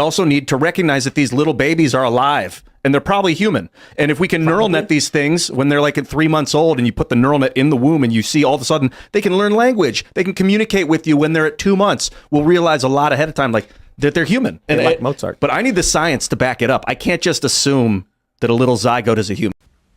also need to recognize that these little babies are alive and they're probably human. And if we can neural net these things when they're like at 3 months old and you put the neural net in the womb and you see all of a sudden they can learn language, they can communicate with you when they're at 2 months, we'll realize a lot ahead of time like that they're human. And like Mozart. But I need the science to back it up. I can't just assume that a little zygote is a human.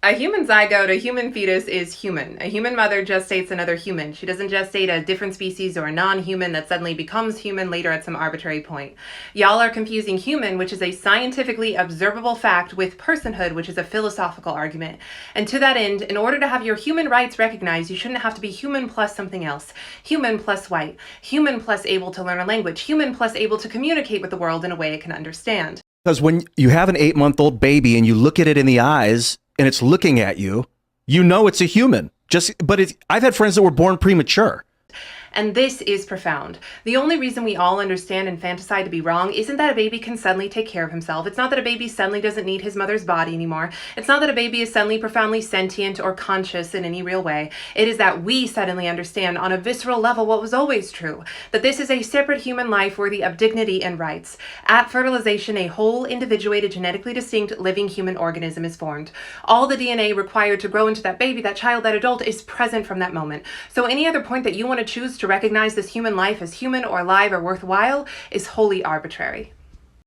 A human zygote, a human fetus, is human. A human mother gestates another human. She doesn't gestate a different species or a non-human that suddenly becomes human later at some arbitrary point. Y'all are confusing human, which is a scientifically observable fact, with personhood, which is a philosophical argument. And to that end, in order to have your human rights recognized, you shouldn't have to be human plus something else. Human plus white. Human plus able to learn a language. Human plus able to communicate with the world in a way it can understand. Because when you have an 8-month-old baby and you look at it in the eyes and it's looking at you, you know it's a human. I've had friends that were born premature. And this is profound. The only reason we all understand infanticide to be wrong isn't that a baby can suddenly take care of himself. It's not that a baby suddenly doesn't need his mother's body anymore. It's not that a baby is suddenly profoundly sentient or conscious in any real way. It is that we suddenly understand on a visceral level what was always true, that this is a separate human life worthy of dignity and rights. At fertilization, a whole, individuated, genetically distinct living human organism is formed. All the DNA required to grow into that baby, that child, that adult is present from that moment. So any other point that you want to choose to recognize this human life as human or alive or worthwhile is wholly arbitrary.